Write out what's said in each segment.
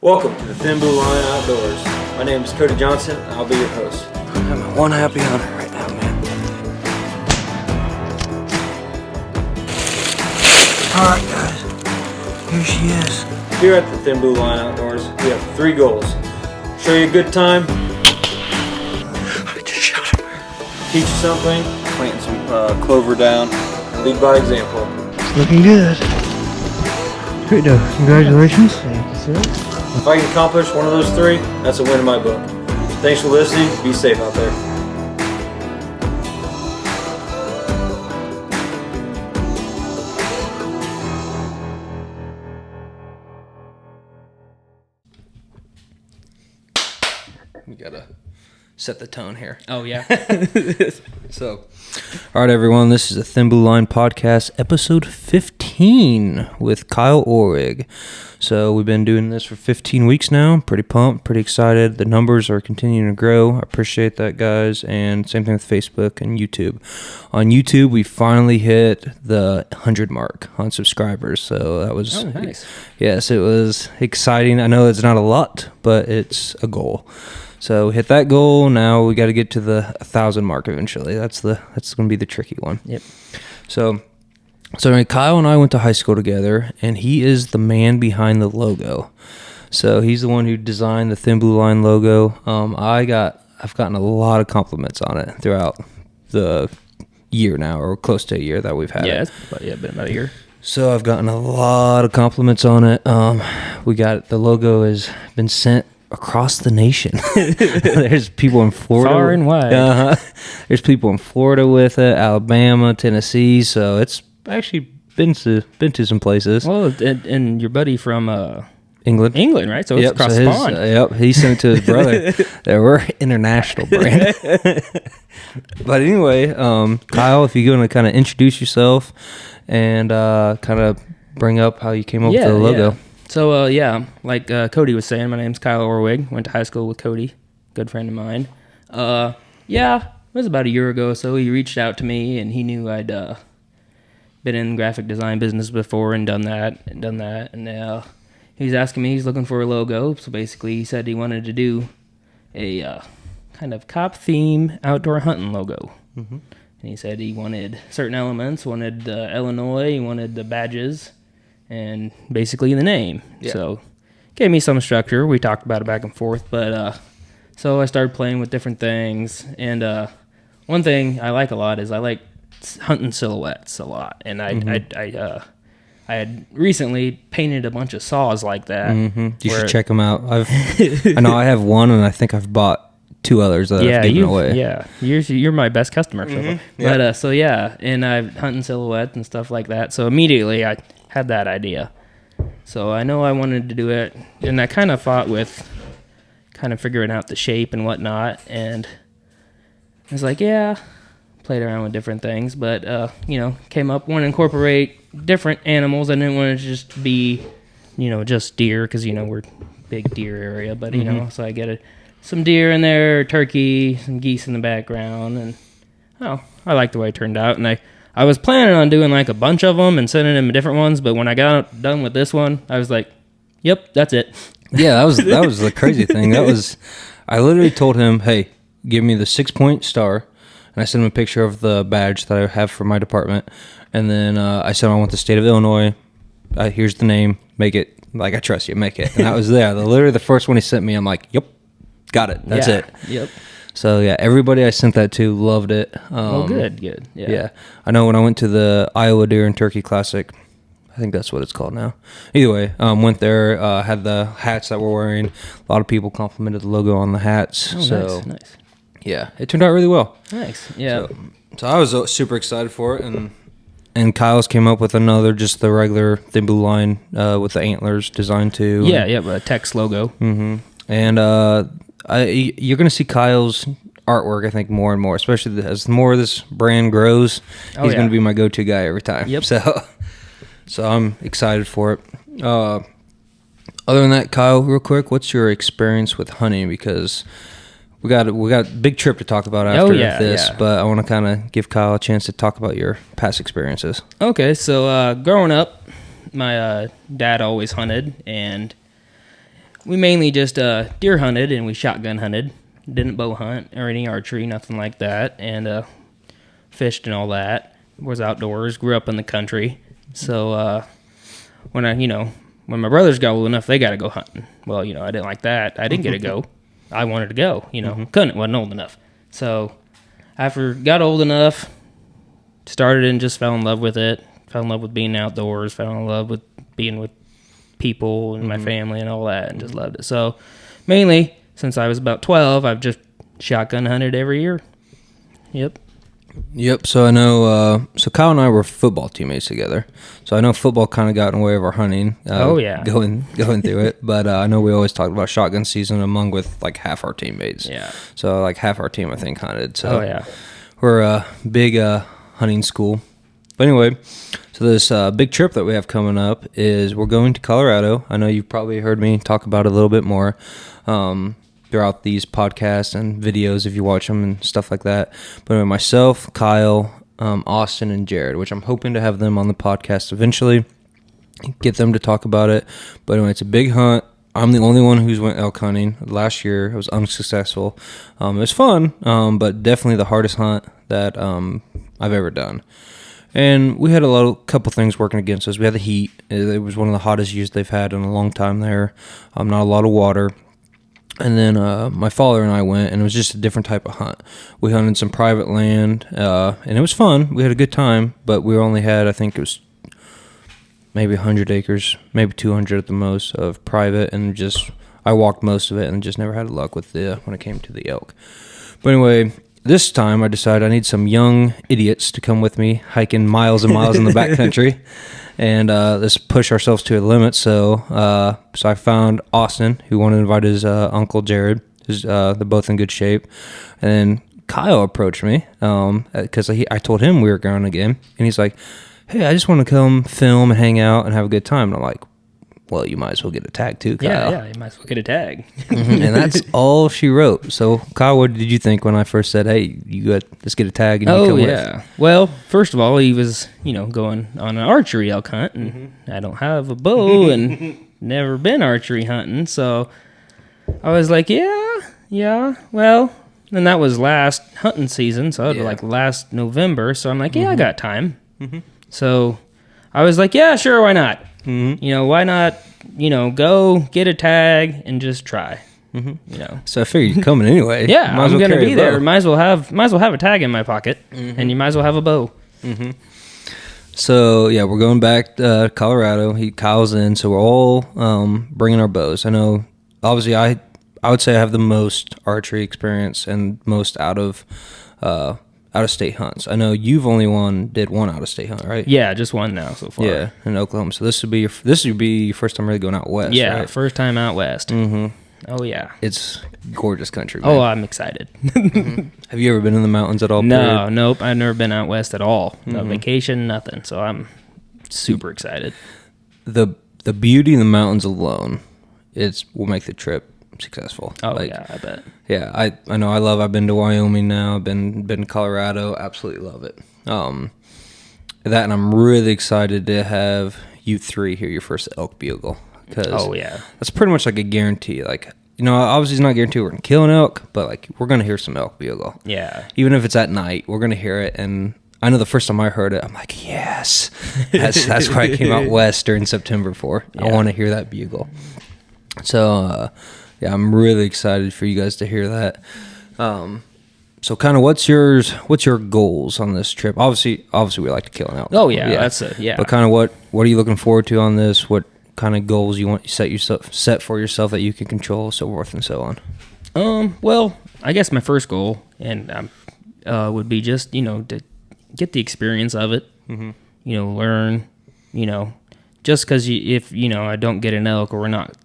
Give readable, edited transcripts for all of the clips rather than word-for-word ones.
Welcome to the Thin Blue Line Outdoors. My name is Cody Johnson, and I'll be your host. I'm one happy hunter right now, man. Alright, guys. Here she is. Here at the Thin Blue Line Outdoors, we have 3 goals. Show you a good time. I just shot him. Teach you something. Planting some clover down. Lead by example. It's looking good. Great, congratulations. Thank you, sir. If I can accomplish one of those 3, that's a win in my book. Thanks for listening. Be safe out there. We gotta set the tone here. Oh, yeah. So, all right, everyone. This is the Thin Blue Line Podcast, episode 15 with Kyle Orwig. So we've been doing this for 15 weeks now. Pretty pumped, pretty excited. The numbers are continuing to grow. I appreciate that, guys. And same thing with Facebook and YouTube. On YouTube, we finally hit the 100 mark on subscribers. So that was nice. Yes, it was exciting. I know it's not a lot, but it's a goal. So we hit that goal. Now we got to get to the 1,000 mark eventually. That's going to be the tricky one. Yep. So Kyle and I went to high school together, and he is the man behind the logo. So he's the one who designed the Thin Blue Line logo. I've gotten a lot of compliments on it throughout the year now, or close to a year that we've had it. It's been about a year. So I've gotten a lot of compliments on it. The logo has been sent across the nation. There's people in Florida. Far and wide. There's people in Florida with it, Alabama, Tennessee. So it's actually been to some places. Well, and your buddy from England, right? So it's across the pond. He sent it to his brother. We're international brand. But anyway, Kyle, if you're going to kind of introduce yourself and kind of bring up how you came up with the logo. Yeah. So, like Cody was saying, my name's Kyle Orwig. Went to high school with Cody, good friend of mine. It was about a year ago, so he reached out to me, and he knew I'd been in graphic design business before and done that. And he was asking me, he's looking for a logo. So basically, he said he wanted to do a kind of cop theme outdoor hunting logo. Mm-hmm. And he said he wanted certain elements, wanted Illinois, he wanted the badges, and basically the name. Yeah. So gave me some structure. We talked about it back and forth. But so I started playing with different things. And one thing I like a lot is I like hunting silhouettes a lot. And I had recently painted a bunch of saws like that. Mm-hmm. You should check them out. I know I have one, and I think I've bought 2 others that I've given away. Yeah, you're my best customer. Mm-hmm. Yeah. But and I'm hunting silhouettes and stuff like that. So immediately I had that idea. So I know I wanted to do it, and I kind of fought with kind of figuring out the shape and whatnot. And I was like, played around with different things, but came up, want to incorporate different animals. I didn't want to just be, just deer, because we're big deer area, but so I get some deer in there, turkey, some geese in the background, and I like the way it turned out. And I was planning on doing like a bunch of them and sending them different ones, but when I got done with this one, I was like, yep, that's it. Yeah, that was the crazy thing. I literally told him, hey, give me the 6-point star. And I sent him a picture of the badge that I have for my department. And then I said, I want the state of Illinois. Here's the name. Make it. Like, I trust you. Make it. And that was there. Literally the first one he sent me, I'm like, yep, got it. That's it. Yep. So, yeah, everybody I sent that to loved it. Good. Yeah. I know when I went to the Iowa Deer and Turkey Classic, I think that's what it's called now. Either way, went there, had the hats that we're wearing. A lot of people complimented the logo on the hats. Oh, nice. Yeah, it turned out really well. Nice, yeah. So I was super excited for it, and Kyle's came up with another, just the regular Thin Blue Line with the antlers design too. Yeah, a text logo. Mm-hmm. And you're going to see Kyle's artwork, I think, more and more, especially as more of this brand grows. He's going to be my go-to guy every time. Yep. So I'm excited for it. Other than that, Kyle, real quick, what's your experience with hunting? Because we got a big trip to talk about after this, but I want to kind of give Kyle a chance to talk about your past experiences. Okay, so growing up, my dad always hunted, and we mainly just deer hunted, and we shotgun hunted. Didn't bow hunt or any archery, nothing like that, and fished and all that. Was outdoors. Grew up in the country, so when my brothers got old enough, they got to go hunting. Well, I didn't like that. I didn't get to go. I wanted to go. Couldn't. Wasn't old enough. So after got old enough, started and just fell in love with it. Fell in love with being outdoors. Fell in love with being with people and my family and all that, and just loved it. So mainly since I was about 12, I've just shotgun hunted every year. Yep. So I know. So Kyle and I were football teammates together. So I know football kind of got in the way of our hunting. Going through it. But I know we always talked about shotgun season with like half our teammates. Yeah. So like half our team I think hunted. So we're a big hunting school. But anyway, so this big trip that we have coming up is we're going to Colorado. I know you've probably heard me talk about it a little bit more. Throughout these podcasts and videos if you watch them and stuff like that. But myself, Kyle, Austin, and Jared, which I'm hoping to have them on the podcast eventually, get them to talk about it. But anyway, it's a big hunt. I'm the only one who's went elk hunting. Last year, it was unsuccessful. It was fun, but definitely the hardest hunt that I've ever done. And we had couple things working against us. We had the heat. It was one of the hottest years they've had in a long time there. Not a lot of water. And then my father and I went, and it was just a different type of hunt. We hunted some private land, and it was fun. We had a good time, but we only had, I think it was maybe 100 acres, maybe 200 at the most of private, and I walked most of it and just never had luck with when it came to the elk. But anyway, this time I decided I need some young idiots to come with me, hiking miles and miles in the backcountry. And let's push ourselves to a limit. So I found Austin, who wanted to invite his uncle Jared. They're both in good shape. And then Kyle approached me because I told him we were going again. And he's like, hey, I just want to come film and hang out and have a good time. And I'm like, well, you might as well get a tag too, Kyle. Yeah, you might as well get a tag. And that's all she wrote. So, Kyle, what did you think when I first said, hey, let's get a tag and you come with? Well, first of all, he was, going on an archery elk hunt, and I don't have a bow and never been archery hunting. So I was like, yeah. Well, and that was last hunting season, so it was like last November. So I'm like, I got time. So I was like, yeah, sure, why not? Why not, go get a tag and just try, So I figured you're coming anyway. Yeah, I'm going to be there. Might as well have a tag in my pocket, and you might as well have a bow. So, yeah, we're going back to Colorado. Kyle's in, so we're all bringing our bows. I know, obviously, I would say I have the most archery experience and most out of state hunts. I know you've only did one out of state hunt, right? Yeah, just one now so far. Yeah, in Oklahoma. So this would be your first time really going out west. Yeah, right? First time out west. Oh yeah, it's gorgeous country. Man. Oh, I'm excited. Have you ever been in the mountains at all? Nope. I've never been out west at all. No vacation, nothing. So I'm super excited. The beauty in the mountains alone, will make the trip successful. Oh yeah, I bet. Yeah, I know. I've been to Wyoming now. I've been to Colorado. Absolutely love it. That, and I'm really excited to have you three hear your first Elk Bugle, because that's pretty much like a guarantee. Like, obviously it's not guaranteed we're gonna kill an elk, but like we're gonna hear some Elk Bugle. Yeah. Even if it's at night, we're gonna hear it. And I know the first time I heard it, I'm like, yes, that's why I came out west during September for. Yeah. I want to hear that bugle. So. Yeah, I'm really excited for you guys to hear that. So kind of what's your goals on this trip? Obviously we like to kill an elk. Oh yeah, that's it. Yeah. But kind of what are you looking forward to on this? What kind of goals you want set for yourself that you can control, so forth and so on? Well, I guess my first goal would be just, to get the experience of it. Learn, just because if I don't get an elk, or we're not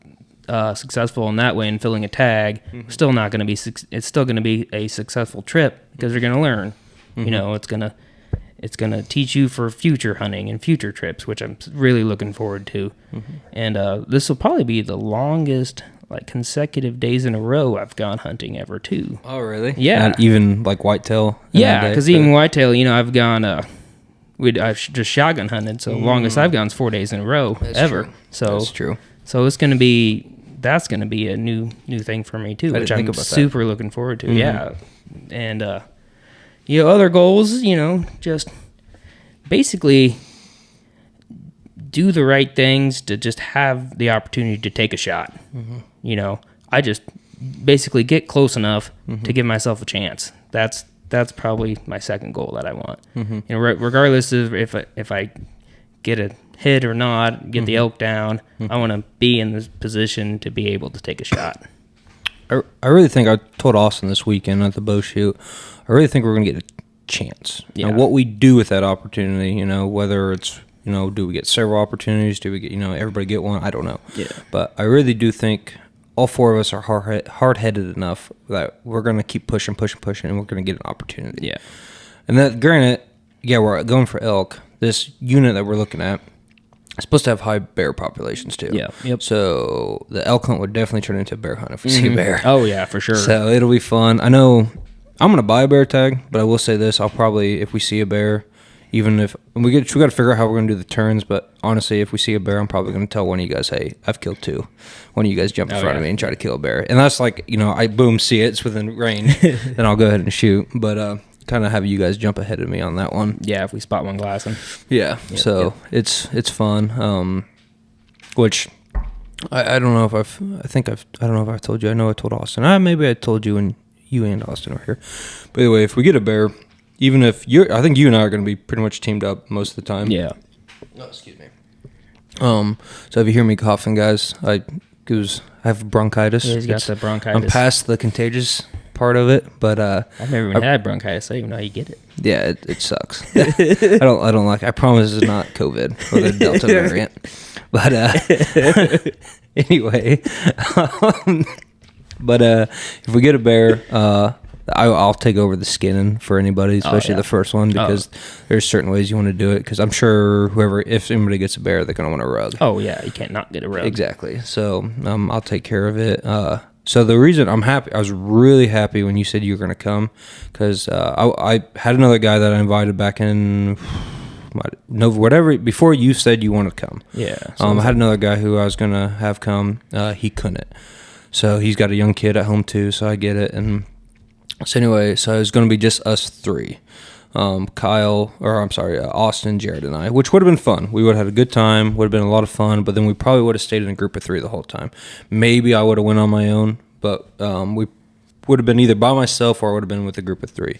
successful in that way in filling a tag, it's still going to be a successful trip, because you're going to learn. It's gonna teach you for future hunting and future trips, which I'm really looking forward to. And this will probably be the longest consecutive days in a row I've gone hunting ever too. Oh really? Yeah. Not even like whitetail? Yeah, because even whitetail, I've gone I've just shotgun hunted, so the longest I've gone is 4 days in a row. That's ever. True. So that's true. So it's going to be that's going to be a new thing for me too, I which didn't I'm think about super looking forward to. Mhm. Yeah. And other goals, just basically do the right things to just have the opportunity to take a shot. I just basically get close enough to give myself a chance. That's probably my second goal that I want. Regardless of if I get a hit or not, get the elk down, I want to be in this position to be able to take a shot. I really think I told Austin this weekend at the bow shoot, I really think we're going to get a chance. Yeah. Now, what we do with that opportunity, whether it's, do we get several opportunities? Do we get, everybody get one? I don't know. Yeah. But I really do think all four of us are hard-headed enough that we're going to keep pushing, and we're going to get an opportunity. Yeah. And that, granted, yeah, we're going for elk. This unit that we're looking at is supposed to have high bear populations too. Yeah. Yep. So the elk hunt would definitely turn into a bear hunt if we see a bear. Oh yeah, for sure. So it'll be fun. I know I'm going to buy a bear tag, but I will say this: I'll probably, if we see a bear, even if we got to figure out how we're going to do the turns. But honestly, if we see a bear, I'm probably going to tell one of you guys, "Hey, I've killed two." One of you guys jump in front of me and try to kill a bear, and that's like, I boom see it, it's within range, then I'll go ahead and shoot. But kind of have you guys jump ahead of me on that one. Yeah, if we spot one glassing. Yeah. So it's fun. Which I don't know if I don't know if I've told you. I know I told Austin. Maybe I told you, and you and Austin are here. But anyway, if we get a bear, even if I think you and I are going to be pretty much teamed up most of the time. Yeah. Oh, excuse me. So if you hear me coughing, guys, I have bronchitis. Yeah, he's got the bronchitis. I'm past the contagious part of it, but I've never even had bronchitis. I don't even know how you get it. yeah, it sucks. I don't like. I promise it's not COVID or the Delta variant. But anyway, if we get a bear, I'll take over the skinning for anybody, especially the first one, because there's certain ways you want to do it. Because I'm sure if somebody gets a bear, they're gonna want a rug. Oh yeah, you can't not get a rug. Exactly. So I'll take care of it. So the reason I'm happy, I was really happy when you said you were going to come, because I had another guy that I invited back in before you said you wanted to come. Yeah. I had another guy who I was going to have come. He couldn't. So he's got a young kid at home too, so I get it. And so anyway, so it was going to be just us three. Austin, Jared, and I, which would have been fun. We would have had a good time, would have been a lot of fun, but then we probably would have stayed in a group of three the whole time. Maybe I would have went on my own, but we would have been either by myself or I would have been with a group of three.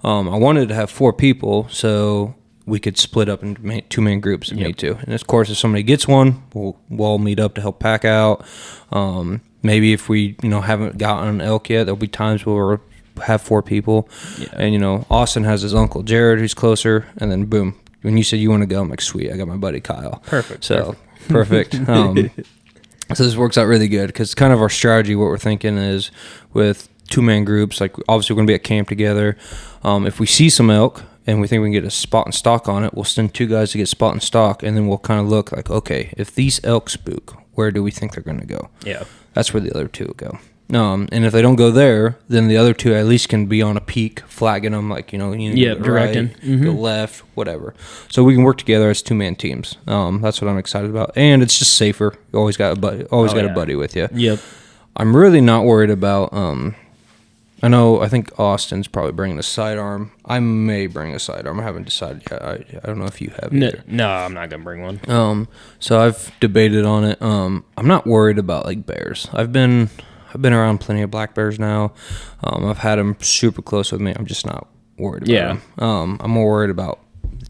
I wanted to have 4 people so we could split up into 2-man groups if we need to. And of course, if somebody gets one, we'll all meet up to help pack out. Maybe if we haven't gotten an elk yet, there'll be times where we'll have 4 people. Yeah. And Austin has his uncle Jared who's closer, and then boom, when you said you want to go, I'm like, sweet, I got my buddy Kyle. Perfect. So perfect. So this works out really good, because kind of our strategy, what we're thinking is with 2-man groups, like obviously we're going to be at camp together. If we see some elk and we think we can get a spot and stock on it, we'll send 2 guys to get spot and stock, and then we'll kind of look like, okay, if these elk spook, where do we think they're going to go? Yeah. That's where the other 2 will go. And if they don't go there, then the other 2 at least can be on a peak, flagging them, like, directing, right, go left, whatever. So we can work together as 2-man teams. That's what I'm excited about, and it's just safer. You always got a buddy, a buddy with you. Yep. I'm really not worried about. I think Austin's probably bringing a sidearm. I may bring a sidearm. I haven't decided yet. I don't know if you have either. No, I'm not gonna bring one. So I've debated on it. I'm not worried about like bears. I've been around plenty of black bears now. I've had them super close with me. I'm just not worried about them. I'm more worried about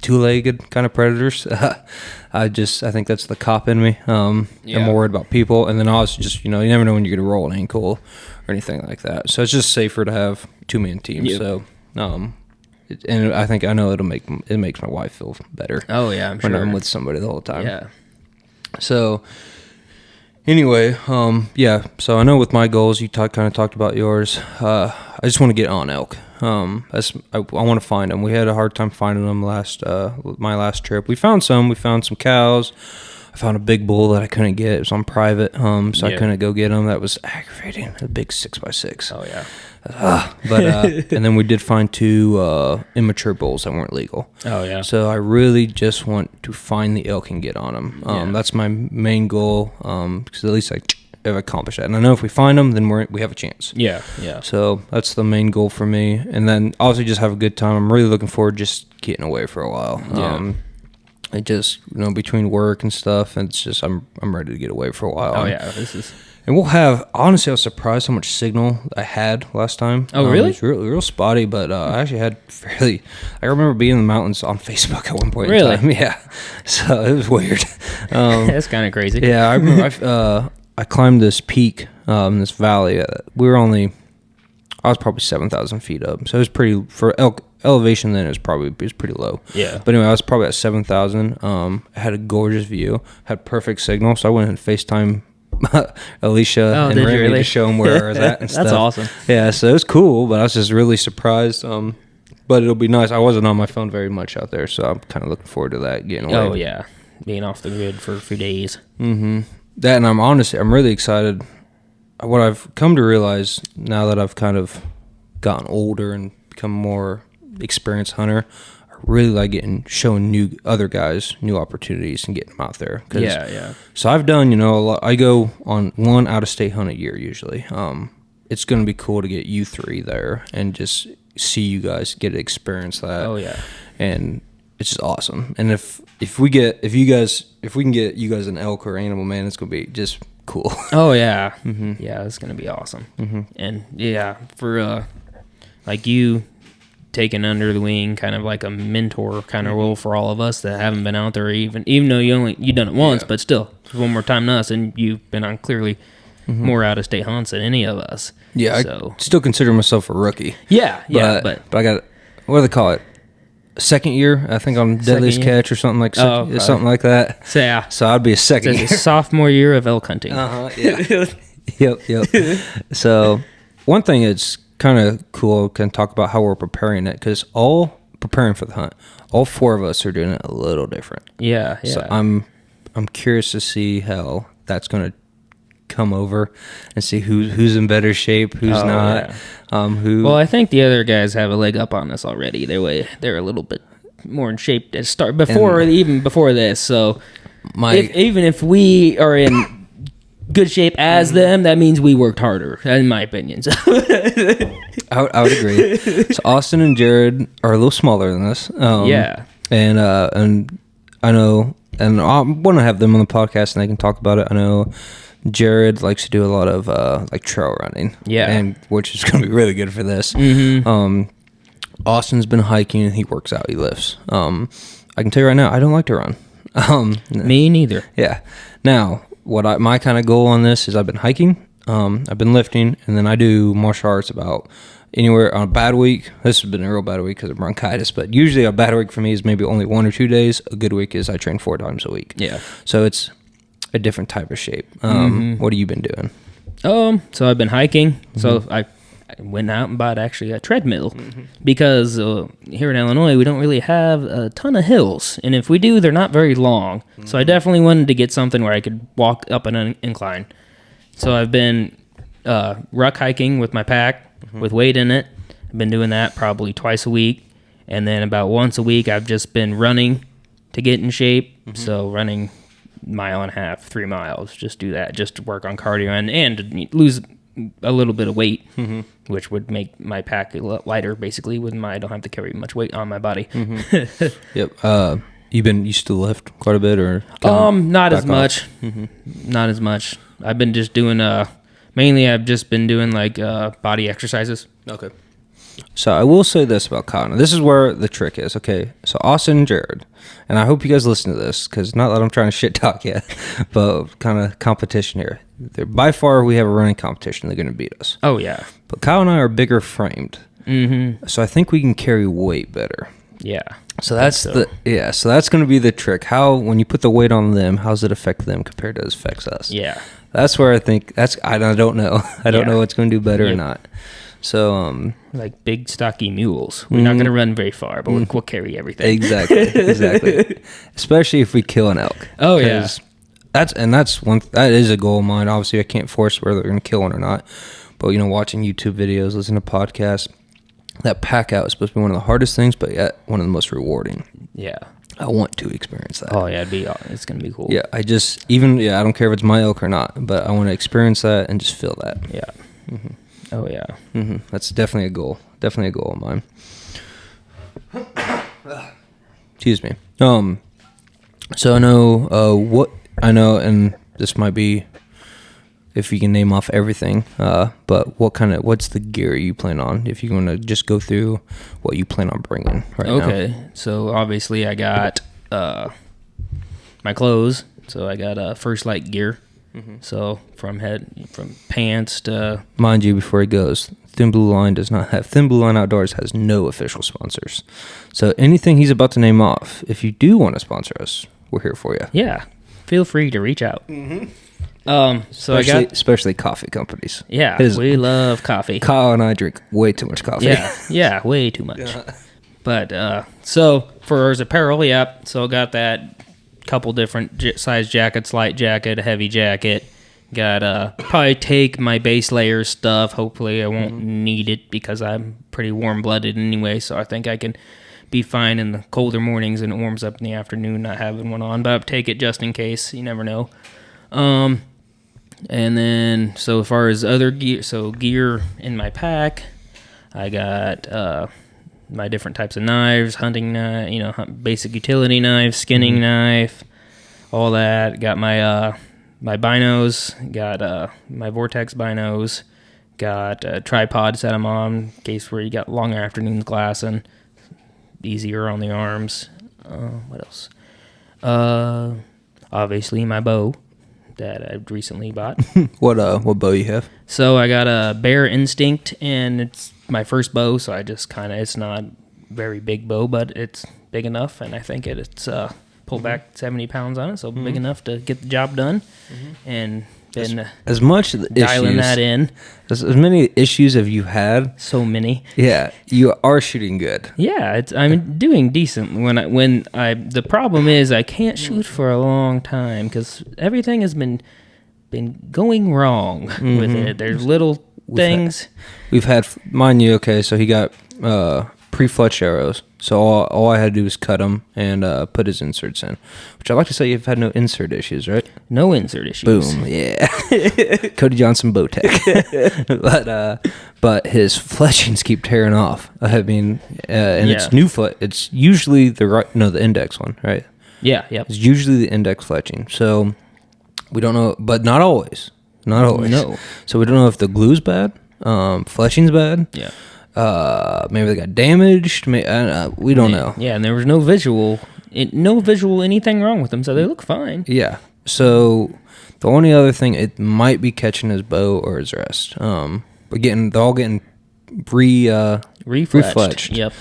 2-legged kind of predators. I think that's the cop in me. I'm more worried about people. And then also just, you never know when you're going to roll an ankle or anything like that. So it's just safer to have 2-man teams. Yep. So, and I know it makes my wife feel better. Oh yeah, I'm sure. When I'm with somebody the whole time. Yeah. So anyway, so I know with my goals, you kind of talked about yours. I just want to get on elk. I want to find them. We had a hard time finding them my last trip. We found some cows. I found a big bull that I couldn't get. It was on private, so I couldn't go get them. That was aggravating. A big 6x6. Oh yeah. And then we did find 2 immature bulls that weren't legal. Oh yeah. So I really just want to find the elk and get on them. That's my main goal. Because at least have accomplished that. And I know if we find them, then we have a chance. Yeah. So that's the main goal for me. And then obviously just have a good time. I'm really looking forward to just getting away for a while. Yeah. It just, between work and stuff, and it's just I'm ready to get away for a while. Oh yeah, this is. And we'll have, honestly, I was surprised how much signal I had last time. Oh, really? It was real spotty, but I actually had I remember being in the mountains on Facebook at one point Really? in time. Yeah. So it was weird. That's kind of crazy. Yeah, I remember I climbed this peak in this valley. I was probably 7,000 feet up. So it was pretty, for elevation then, it was pretty low. Yeah. But anyway, I was probably at 7,000. I had a gorgeous view, had perfect signal. So I went and FaceTime Alicia and did you Randy really? to show them where I was at and stuff. That's awesome. Yeah, so it was cool, but I was just really surprised. But it'll be nice. I wasn't on my phone very much out there, so I'm kind of looking forward to that, getting away. Oh yeah, being off the grid for a few days. Mm-hmm. That, and I'm really excited. What I've come to realize now that I've kind of gotten older and become a more experienced hunter, I really like showing other guys new opportunities and getting them out there. Yeah. So I've done, a lot. I go on one out-of-state hunt a year usually. It's going to be cool to get you three there and just see you guys get to experience that. Oh yeah. And it's just awesome. And if we can get you guys an elk or animal, man, it's going to be just cool. Oh yeah. Mm-hmm. Yeah, it's gonna be awesome. Mm-hmm. And yeah, for like you taking under the wing, kind of like a mentor kind of role for all of us that haven't been out there, even though you done it once, but still it's one more time than us, and you've been on clearly more out of state hunts than any of us. Yeah, so. I still consider myself a rookie. Yeah, but I got, what do they call it? Second year, I think, on Deadliest Catch or something like something like that. So yeah, so I'd be a second year. Sophomore year of elk hunting. Yeah. Yep. So one thing that's kind of cool, can talk about how we're preparing it, because all preparing for the hunt, all four of us are doing it a little different. Yeah. So I'm curious to see how that's going to come over and see who's in better shape, who's not. Yeah. Well, I think the other guys have a leg up on us already. They're a little bit more in shape to start even before this. So even if we are in good shape as them, that means we worked harder, in my opinion. So. I would agree. So Austin and Jared are a little smaller than us. Yeah. And I know, and I want to have them on the podcast and they can talk about it. I know Jared likes to do a lot of like trail running. Yeah. And which is going to be really good for this. Mm-hmm. Austin's been hiking and he works out, he lifts. I can tell you right now, I don't like to run. Me neither. Yeah. Now, my kind of goal on this is I've been hiking, I've been lifting, and then I do martial arts about anywhere on a bad week. This has been a real bad week because of bronchitis, but usually a bad week for me is maybe only 1 or 2 days. A good week is I train 4 times a week. Yeah. So it's a different type of shape. What have you been doing? So I've been hiking. So I went out and bought actually a treadmill because here in Illinois we don't really have a ton of hills, and if we do, they're not very long. So I definitely wanted to get something where I could walk up an incline. So I've been ruck hiking with my pack with weight in it. I've been doing that probably twice a week, and then about once a week I've just been running to get in shape. So running 1.5 miles, 3 miles, just do that, just to work on cardio and to lose a little bit of weight, which would make my pack a lot lighter, basically, I don't have to carry much weight on my body. Yep. You still lift quite a bit, or not as much. Not as much. I've been just doing mainly I've just been doing like body exercises. Okay. So I will say this about Kyle. Now, this is where the trick is. Okay, so Austin and Jared, and I hope you guys listen to this, because not that I'm trying to shit talk yet, but kind of competition here. By far, we have a running competition. They're going to beat us. Oh yeah. But Kyle and I are bigger framed, so I think we can carry weight better. Yeah. So that's so that's going to be the trick. How, when you put the weight on them, how does it affect them compared to how it affects us? Yeah. That's where I think I don't know. I don't know what's going to do better or not. So, like big stocky mules, we're not going to run very far, but we'll carry everything. Exactly. Especially if we kill an elk. Oh yeah. That is a goal of mine. Obviously, I can't force whether they're going to kill one or not. But watching YouTube videos, listening to podcasts, that pack out is supposed to be one of the hardest things, but yet one of the most rewarding. Yeah. I want to experience that. Oh yeah, it's gonna be cool. Yeah, I don't care if it's my elk or not, but I want to experience that and just feel that. Yeah. Mm-hmm. Oh yeah. Mm-hmm. That's definitely a goal. Definitely a goal of mine. Excuse me. So I know, and this might be if you can name off everything. But what's the gear you plan on? If you want to just go through what you plan on bringing right now. Okay. So obviously I got my clothes. So I got First Light gear. Mm-hmm. So from pants to. Mind you, before he goes, Thin Blue Line Outdoors has no official sponsors. So anything he's about to name off, if you do want to sponsor us, we're here for you. Yeah, feel free to reach out. Mm-hmm. So especially coffee companies. Yeah, we love coffee. Kyle and I drink way too much coffee. Yeah, way too much. But so for his apparel, so I got that couple different size jackets, light jacket, heavy jacket. Got probably take my base layer stuff. Hopefully I won't need it because I'm pretty warm-blooded anyway, so I think I can be fine in the colder mornings and it warms up in the afternoon not having one on, but I'll take it just in case. You never know. And then so as far as other gear in my pack, I got my different types of knives, hunting knife, basic utility knife, skinning knife, all that. Got my my binos, got my Vortex binos, got a tripod set them on in case where you got longer afternoons glassing, easier on the arms. What else? Obviously my bow that I've recently bought. What bow you have? So I got a Bear Instinct, and it's my first bow, so I just it's not very big bow, but it's big enough, and I think it's pulled back 70 pounds on it, so big enough to get the job done. And been as much of the dialing issues, that in. As many issues have you had? So many. Yeah, you are shooting good. Yeah, I'm doing decent. The problem is I can't shoot for a long time because everything has been going wrong with it. There's little things. We've had mind you. Okay, so he got pre-fletched arrows. So all I had to do was cut them and put his inserts in. Which I like to say you've had no insert issues, right? No insert issues. Boom, yeah. Cody Johnson Bowtech. But his fletchings keep tearing off. I mean, and it's new foot. It's usually the index one, right? Yeah, yeah. It's usually the index fletching. So we don't know, but not always. Not always. No. So we don't know if the glue's bad, fletching's bad. Yeah. Maybe they got damaged. We don't know. Yeah, and there was no visual anything wrong with them, so they look fine. Yeah. So the only other thing, it might be catching his bow or his rest. They're all getting refletched. Yep.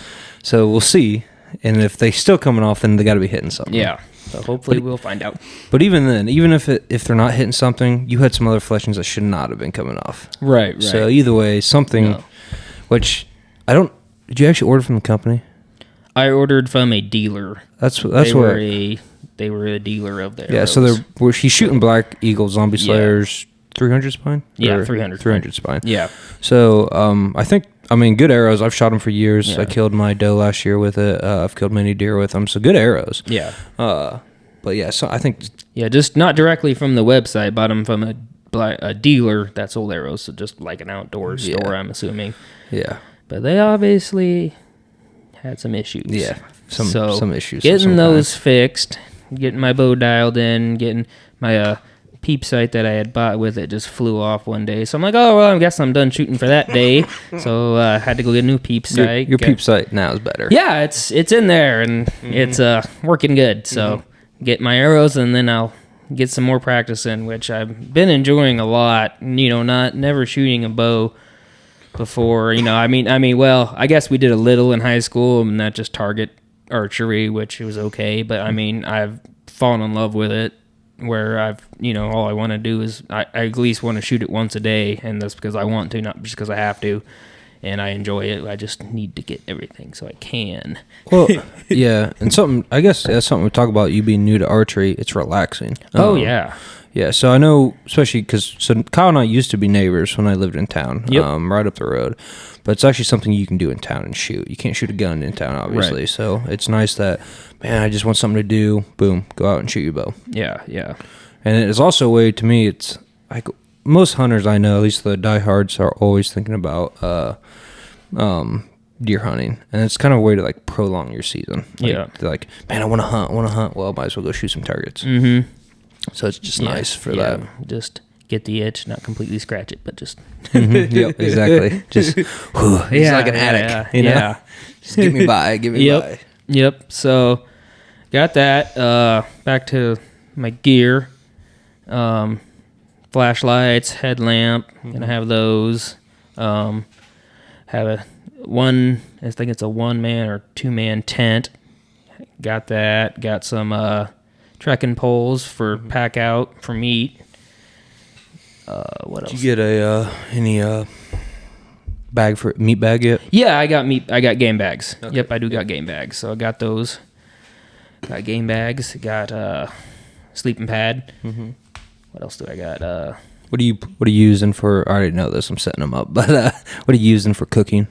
So we'll see, and if they still coming off, then they got to be hitting something. Yeah. So hopefully we'll find out. But even then, even if they're not hitting something, you had some other fletchings that should not have been coming off. Right. So either way, something. No. Which I don't. Did you actually order from the company? I ordered from a dealer. That's they were a dealer of theirs. Yeah, so he's shooting Black Eagle Zombie Slayers 300 spine. Yeah, 300 spine. Yeah. So good arrows. I've shot them for years. Yeah. I killed my doe last year with it. I've killed many deer with them. So good arrows. Yeah. But yeah, so I think. Yeah, just not directly from the website. Bought them from a dealer that sold arrows. So just like an outdoor store, I'm assuming. Yeah. But they obviously had some issues. Yeah, some issues. Getting those fixed, getting my bow dialed in, getting my peep sight that I had bought with it just flew off one day. So I'm like, oh, well, I guess I'm done shooting for that day. So I had to go get a new peep sight. Your peep sight now is better. Yeah, it's in there, and it's working good. So get my arrows, and then I'll get some more practice in, which I've been enjoying a lot. Never shooting a bow before, well, I guess we did a little in high school, and that just target archery, which was okay, but I've fallen in love with it, where all I want to do is I at least want to shoot it once a day, and that's because I want to, not just because I have to, and I enjoy it. I just need to get everything so I can. Well, yeah, and I guess that's something we talk about, you being new to archery. It's relaxing. Oh, yeah. Yeah, so I know, especially because Kyle and I used to be neighbors when I lived in town, right up the road. But it's actually something you can do in town and shoot. You can't shoot a gun in town, obviously. Right. So it's nice that, man, I just want something to do. Boom, go out and shoot your bow. Yeah, yeah. And it's also a way, to me, it's like most hunters I know, at least the diehards, are always thinking about deer hunting. And it's kind of a way to, like, prolong your season. Like, they're like, man, I want to hunt. Well, might as well go shoot some targets. Mm-hmm. So it's just nice for that. Just get the itch, not completely scratch it, but just... Yep, exactly. Just, it's like an addict, you know? Yeah. Just get me by. Yep, so got that. Back to my gear. Flashlights, headlamp, gonna have those. Have I think it's a 1-man or 2-man tent. Got that. Got some trekking poles for pack out for meat. What else? Did you get any bag for meat bag yet? Yeah, I got meat. I got game bags. Okay. Yep, I do got game bags. So I got those. Got game bags. Got sleeping pad. Mm-hmm. What else do I got? What are you using for? I already know this. I'm setting them up. But what are you using for cooking?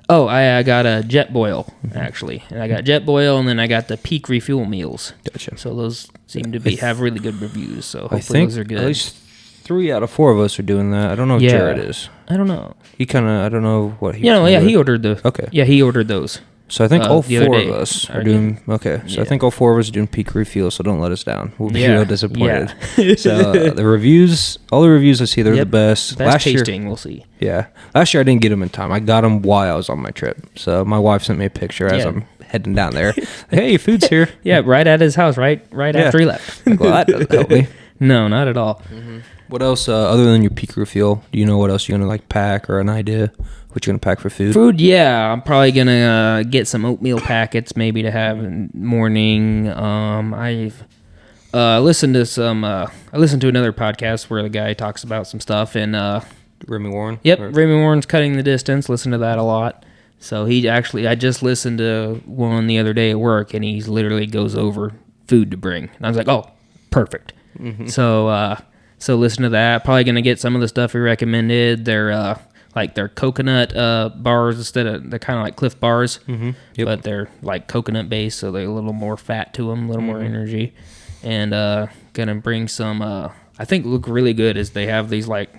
Oh, I got a jet boil actually, and I got jet boil, and then I got the Peak refuel meals. Gotcha. So those seem to have really good reviews. So hopefully those are good. At least 3 out of 4 of us are doing that. I don't know if Jared is. I don't know. He kind of, I don't know what he. He ordered the. Okay. Yeah, he ordered those. So I think all 4 of us are doing. Okay, so I think all 4 of us are doing Peak refuel. So don't let us down. We'll be real disappointed. Yeah. So the reviews, all the reviews I see, they're the best. Best tasting, we'll see. Yeah, last year I didn't get them in time. I got them while I was on my trip. So my wife sent me a picture as I'm heading down there. Hey, food's here. Yeah, right at his house. Right after he left. Like, well, that doesn't help me. No, not at all. Mm-hmm. What else, other than your Peak refuel, do you know what else you're going to like pack, or an idea what you're going to pack for food? Food, yeah. I'm probably going to get some oatmeal packets maybe to have in the morning. I've listened to another podcast where the guy talks about some stuff. And Remy Warren? Yep, Remy Warren's Cutting the Distance. Listen to that a lot. So I just listened to one the other day at work, and he literally goes over food to bring. And I was like, oh, perfect. Mm-hmm. So listen to that. Probably going to get some of the stuff he recommended. They're they're coconut bars instead of, they're kind of like Cliff bars, but they're like coconut based, so they're a little more fat to them, a little more energy. And going to bring some, I think look really good is they have these like,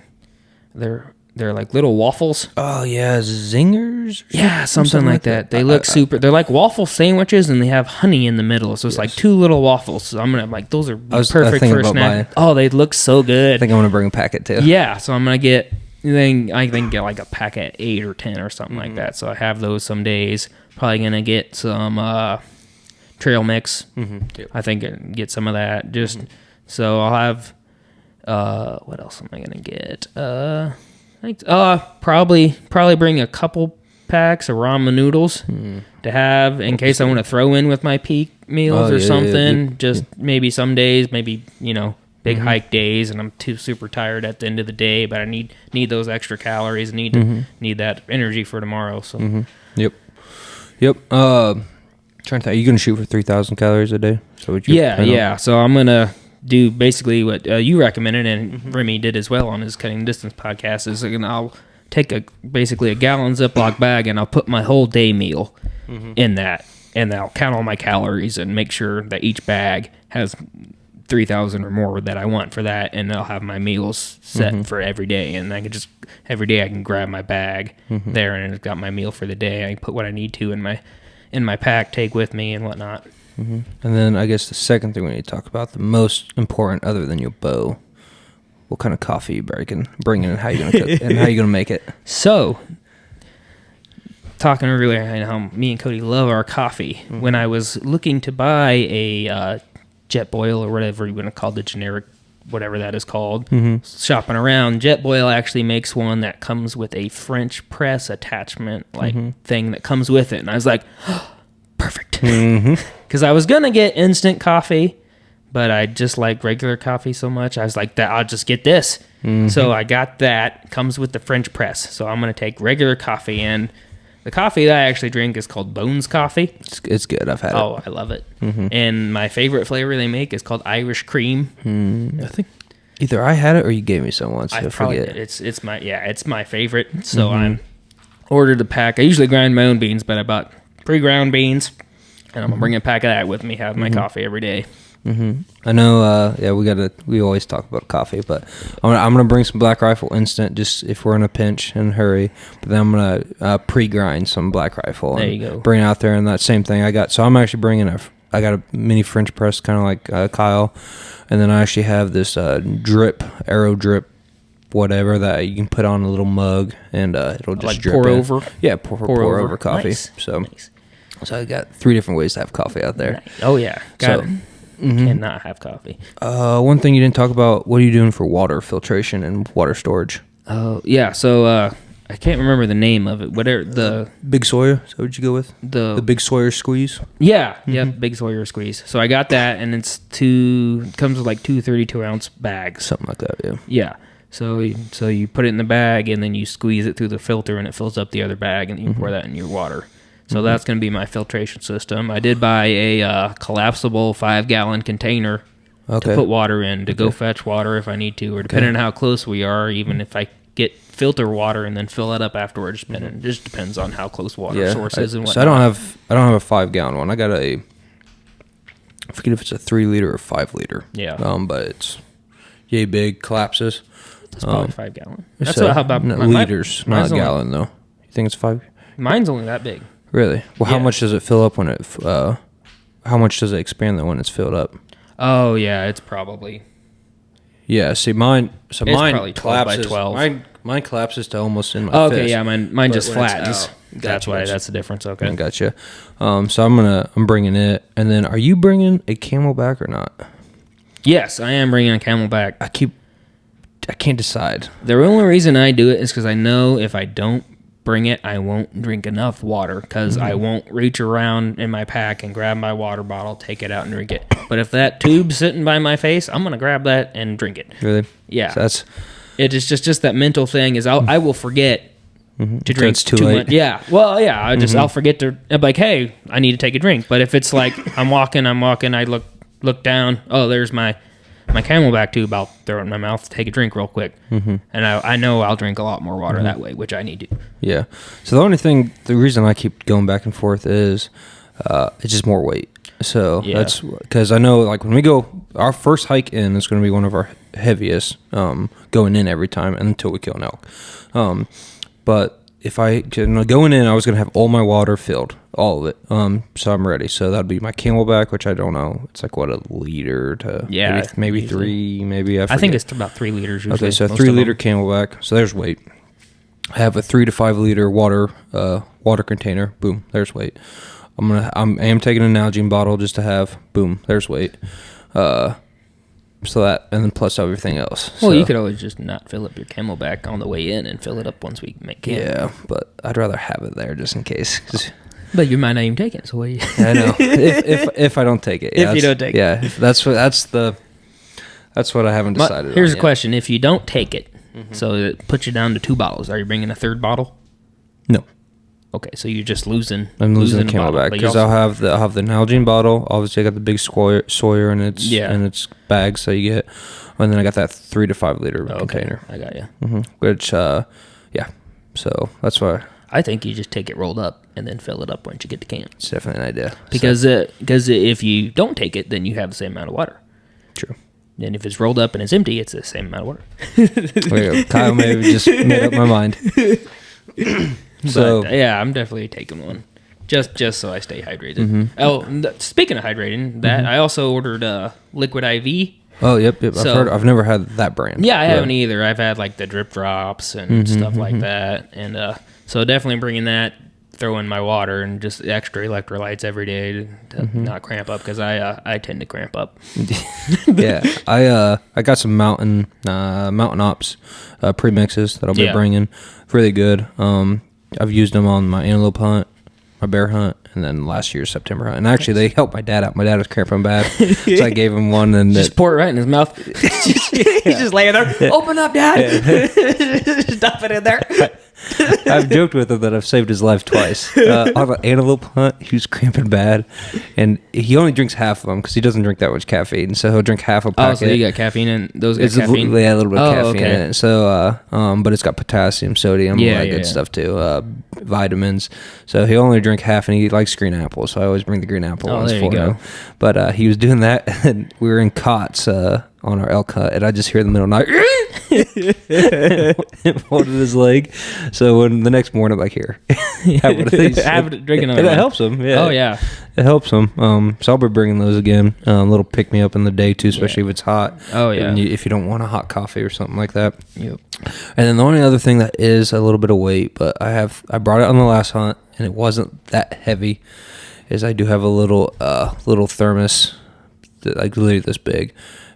they're like little waffles. Oh yeah, zingers? Yeah, something like that. They look super. They're like waffle sandwiches, and they have honey in the middle. So it's like 2 little waffles. So I'm gonna those are perfect for a snack. Oh, they look so good. I think I'm gonna bring a packet too. Yeah, so I'm gonna get. I think get like a packet 8 or 10 or something like that. So I have those some days. Probably gonna get some trail mix. Yep. I think get some of that. Just so I'll have. What else am I gonna get? Probably bring a couple packs of ramen noodles to have in case I want to throw in with my Peak meals or something. Maybe some days, maybe big hike days, and I'm too super tired at the end of the day, but I need those extra calories. Need that energy for tomorrow. So Yep. Trying to think, are you gonna shoot for 3,000 calories a day? So would you? Yeah. So I'm gonna do basically what you recommended, and Remy did as well on his Cutting Distance podcast. Is I'll take basically a gallon Ziploc bag, and I'll put my whole day meal in that, and I'll count all my calories and make sure that each bag has 3,000 or more that I want for that, and I'll have my meals set for every day, and I can just every day I can grab my bag there, and it's got my meal for the day. I can put what I need to in my pack, take with me and whatnot. And then I guess the second thing we need to talk about, the most important other than your bow, what kind of coffee you bringing and how you gonna cook and how you gonna make it. So, talking earlier how me and Cody love our coffee. When I was looking to buy a jet boil or whatever you want to call the generic, whatever that is called, shopping around, Jet Boil actually makes one that comes with a French press attachment thing that comes with it, and I was like, oh, perfect. Because I was gonna get instant coffee, but I just like regular coffee so much. I was like, I'll just get this. So I got that. Comes with the French press. So I'm gonna take regular coffee, and the coffee that I actually drink is called Bones coffee. It's good. I've had it. Oh, I love it. And my favorite flavor they make is called Irish cream. I think Either I had it or you gave me some once. I probably forget. did. It's my favorite. So I'm ordered a pack. I usually grind my own beans, but I bought pre-ground beans, and I'm gonna bring a pack of that with me. Have my coffee every day. I know. We always talk about coffee, but I'm gonna bring some Black Rifle Instant just if we're in a pinch and hurry. But then I'm gonna pre-grind some Black Rifle. There you go. Bring it out there, and that same thing I got. So I'm actually bringing I got a mini French press, kind of like Kyle, and then I actually have this Aero drip, whatever that you can put on a little mug, and it'll just Like drip pour in. over. Yeah, pour over coffee. Nice. So Nice. So I got 3 different ways to have coffee out there. Nice. Oh yeah, got So, it. Cannot have coffee. One thing you didn't talk about, what are you doing for water filtration and water storage? Oh yeah, so I can't remember the name of it. Whatever the Big Sawyer, is that what you go with? The Big Sawyer squeeze? yeah, Big Sawyer squeeze. So I got that, and it comes with like 2 32-ounce bags. Something like that, yeah. Yeah. So you put it in the bag, and then you squeeze it through the filter, and it fills up the other bag, and you pour that in your water. So that's going to be my filtration system. I did buy a collapsible 5-gallon container to put water in, to go fetch water if I need to, or depending on how close we are, even if I get filter water and then fill it up afterwards. It just depends on how close water source is and whatnot. So I don't have a 5-gallon one. I got I forget if it's a 3 liter or 5 liter. Yeah. But it's yay big, collapses. It's probably 5-gallon. That's So, how about liters, not a mine's only- gallon though. You think it's 5? Mine's only that big. Really? Well, how Yeah. much does it fill up when it? How much does it expand then when it's filled up? Oh yeah, it's probably. Yeah. See, mine. So It's mine probably 12 by collapses. 12. Mine collapses to almost in my Oh, okay, fist. yeah, mine But just when it's flattens. out, That's gotcha, why. gotcha. That's the difference. Okay. I gotcha. So I'm bringing it, and then are you bringing a Camelback or not? Yes, I am bringing a Camelback. I can't decide. The only reason I do it is because I know if I don't bring it, I won't drink enough water, because I won't reach around in my pack and grab my water bottle, take it out and drink it. But if that tube's sitting by my face, I'm gonna grab that and drink it. Really? Yeah. So that's It is just that mental thing is I will forget to drink it's too too late. much. Yeah. Well, yeah. I'll forget to. I'm like, hey, I need to take a drink. But if it's like I'm walking, I look down. Oh, there's my Camelback tube. I'll throw it in my mouth, take a drink real quick, and I know I'll drink a lot more water that way, which I need to. yeah. So the reason I keep going back and forth is it's just more weight. So Yeah. that's because I know, like, when we go, our first hike in is going to be one of our heaviest going in every time until we kill an elk. But if going in, I was going to have all my water filled, all of it. So I'm ready. So that'd be my Camelback, which I don't know. It's like what, a liter to maybe usually. 3, maybe I think forget. it's about 3 liters usually. Okay, so most 3 of liter them. Camelback. So there's weight. I have a 3 to 5 liter water container. Boom, there's weight. I am taking an Nalgene bottle just to have. Boom, there's weight. So that, and then plus everything else. Well, So, you could always just not fill up your Camelback on the way in and fill it up once we make camp. Yeah, but I'd rather have it there just in case. 'Cause But you might not even take it. So what? I know if I don't take it. If you don't take it. yeah, that's what I haven't decided. Here's on a question: if you don't take it, so it puts you down to 2 bottles. Are you bringing a 3rd bottle? No. Okay, so you're just losing. I'm losing the a bottle, Camelback but you because also- I'll have the Nalgene bottle. Obviously, I got the big Sawyer in its bags, so you get, and then I got that 3 to 5 liter container. I got you. Which, yeah. So that's why I think you just take it rolled up and then fill it up once you get to camp. it's definitely an idea. Because if you don't take it, then you have the same amount of water. True. And if it's rolled up and it's empty, it's the same amount of water. Okay, Kyle maybe just made up my mind. So But, yeah, I'm definitely taking one, just so I stay hydrated. Oh, speaking of hydrating, I also ordered liquid IV. oh yep. So- I've never had that brand. Yeah, I But- haven't either. I've had like the drip drops and stuff like that, and so definitely bringing that. Throw in my water and just extra electrolytes every day to not cramp up, because I tend to cramp up. Yeah, I got some Mountain Ops premixes that I'll be bringing. Really good. I've used them on my antelope hunt, my bear hunt, and then last year's September hunt. And actually, they helped my dad out. My dad was cramping bad, so I gave him one. And Just pour it right in his mouth. He's just laying there. Open up, Dad. Stuff it in there. I've joked with him that I've saved his life twice. On an antelope hunt, he was cramping bad, and he only drinks half of them because he doesn't drink that much caffeine. So he'll drink half a packet. Oh, so you got caffeine in those? Got It's caffeine? a little bit of caffeine okay. in it. So, but it's got potassium, sodium, all that good stuff too. Vitamins. So he only drink half, and he likes green apples. So I always bring the green apple ones there you for go. him. But he was doing that, and we were in cots on our elk hunt, and I just hear in the middle of the night holding his leg. So when the next morning, I'm like, here, have one of these. Drink another And it one. helps him. Yeah. Oh, yeah. It helps them. So I'll be bringing those again. A little pick me up in the day too, especially if it's hot. Oh, yeah. And if you don't want a hot coffee or something like that. Yep. And then the only other thing that is a little bit of weight, but I brought it on the last hunt and it wasn't that heavy, is I do have a little thermos, that, like literally this big,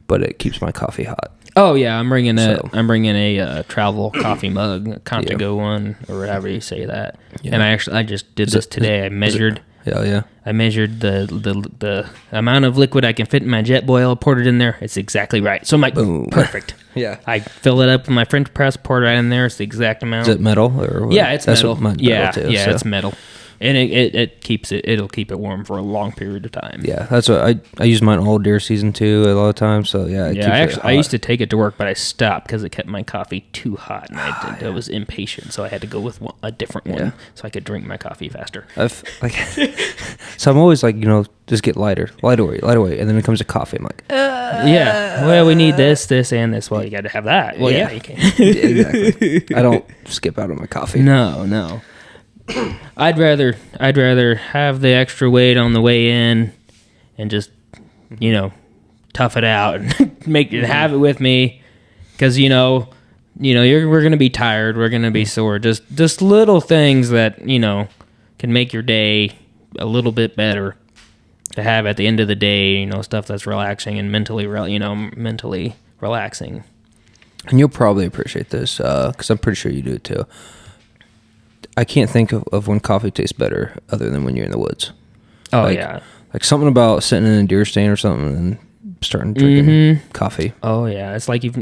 but it keeps my coffee hot. Oh yeah, I'm bringing So- a travel coffee mug, a Contigo one, or however you say that. Yeah. And I just did this today. I measured. Hell yeah. I measured the amount of liquid I can fit in my jet boil, poured it in there. It's exactly right. So I'm like, Boom. perfect. Yeah. I fill it up with my French press, poured it right in there. It's the exact amount. Is it metal or what? Yeah, it's That's metal. what mine's Yeah, metal too, yeah, so. it's metal, and it keeps it. It'll keep it warm for a long period of time. Yeah, that's what I use mine all deer season too a lot of times. So yeah, it keeps it I used hot. to take it to work, but I stopped because it kept my coffee too hot, and I was impatient, so I had to go with a different one Yeah. so I could drink my coffee faster. So I'm always like, just get lighter, light away, and then it comes to coffee. I'm like, Yeah. Well, we need this, and this. Well, you got to have that. Well, yeah, you can. exactly. I don't skip out on my coffee. No. I'd rather have the extra weight on the way in, and just tough it out and have it with me, because we're gonna be tired, we're gonna be sore. Just little things that can make your day a little bit better to have at the end of the day. Stuff that's relaxing and mentally relaxing. And you'll probably appreciate this because I'm pretty sure you do it too. I can't think of when coffee tastes better other than when you're in the woods. Oh Like- yeah. Like something about sitting in a deer stand or something and starting drinking coffee. Oh yeah, it's like you've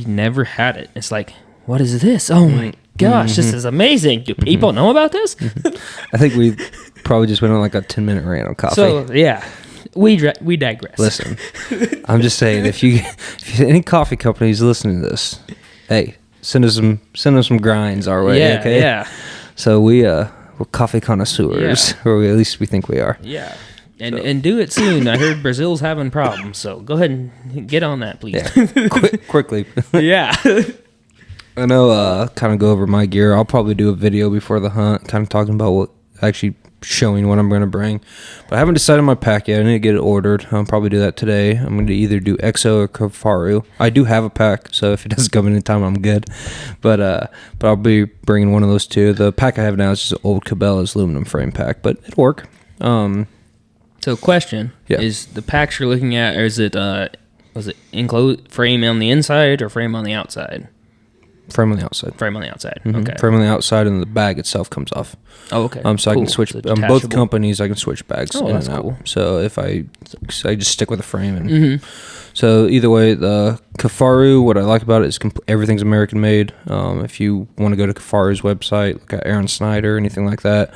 never had it. It's like, what is this? Oh my gosh, this is amazing. Do people know about this? I think we probably just went on like a 10-minute rant on coffee. So yeah, we digress. Listen, I'm just saying, if any coffee companies listening to this, hey, send us some grinds our way. Yeah, okay? yeah, So we're coffee connoisseurs, or at least we think we are. yeah. And do it soon. I heard Brazil's having problems, so go ahead and get on that, please. Yeah, quickly. Yeah. I know. Kind of go over my gear. I'll probably do a video before the hunt, kind of talking about showing what I'm going to bring. But I haven't decided my pack yet. I need to get it ordered. I'll probably do that today. I'm going to either do EXO or Kafaru. I do have a pack, so if it doesn't come in time, I'm good. But I'll be bringing one of those two. The pack I have now is just an old Cabela's aluminum frame pack, but it'll work. So question is, the packs you're looking at, or is it was it enclosed frame on the inside or frame on the outside? Frame on the outside. Frame on the outside. Mhm. Okay. Frame on the outside, and the bag itself comes off. Oh, okay. So I Cool. can switch So on both detachable. companies. I can switch bags Oh, in that's and out. cool. So if I just stick with the frame, and so either way, the Kafaru. What I like about it is everything's American made. If you want to go to Kafaru's website, look at Aaron Snyder, anything like that,